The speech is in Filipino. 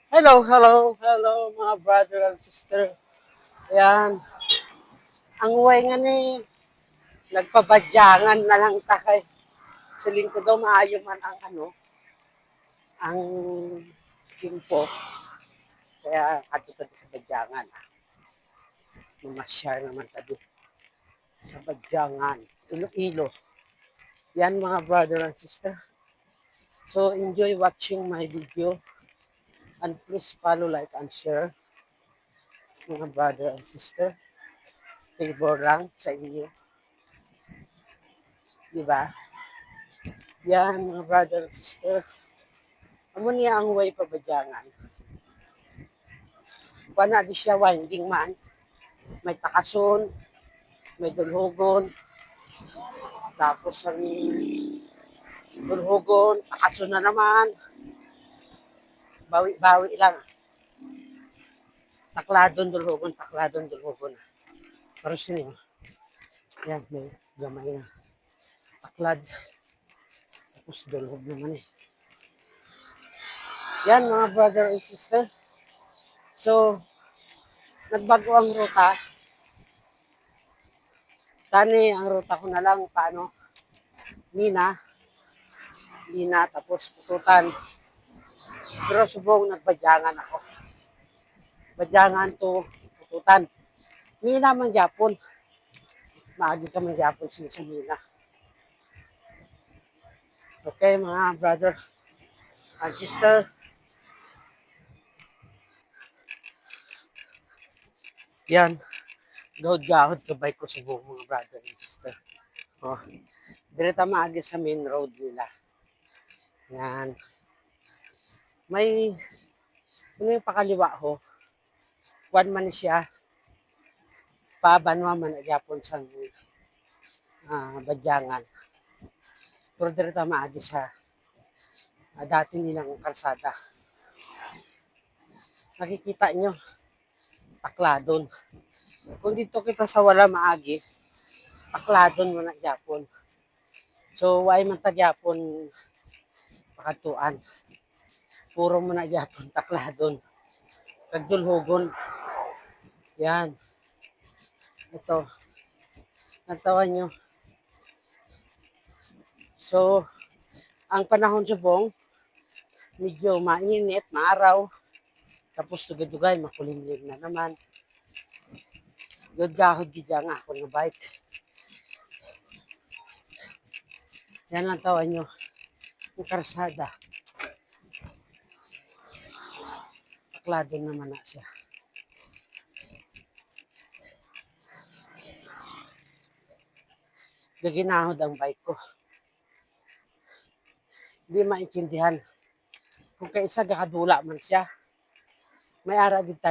Hello mga brother and sister. Ayan, ang way nga ni nagpabadyangan na lang takay. Sa lingkod daw maayo man ang ang kimpo. Kaya katutod sa badyangan. Mamasyar naman tabi sa badyangan. Ilo-ilo. Yan mga brother and sister. So enjoy watching my video and please follow, like, and share mga brother and sister. Favor lang sa inyo. Diba? Yan mga brother and sister. Amo niya ang way pabadyangan. Wala di siya winding man. May takason, may dulhogon, tapos ang dulhogon, takason na naman. Bawi-bawi lang. Takladon, dulhogon. Pero sino? Yan, may gamay na. Taklad. Tapos dulhog naman eh. Yan mga brother and sister. So, nagbago ang ruta. Tani, ang ruta ko na lang, paano? Mina, tapos pututan. Pero subong nagbadyangan ako. Badyangan to pututan. Mina man Japon. Maagi ka man Japon sila sa Mina. Okay mga brother and sister. Yan. Gahod-gahod kabay ko sa buong mga brother and sister. Oh. Direta maagi sa main road nila. Yan. May ano yung pakaliwa ho. One man siya. Pabanwa man Japon sa badyangan. Pero direta maagi sa dati nilang kalsada. Nakikita nyo, takladon. Kung dito kita sa wala maagi, takladon mo na Japon. So, why man ta Japon pakatuan. Puro mo na Japon, takladon. Kagdulhogon. Yan. Ito. Natawan nyo. So, ang panahon subong, medyo mainit, maaraw. Tapos tugay-tugay, makulimlim na naman. Gagahod gidya nga ako na bike. Yan lang tawan nyo. Ang karsada. Takladon naman na siya. Gaginahod ang bike ko. Hindi maintindihan. Kung kaisa gakadula man siya, may ara din tayo.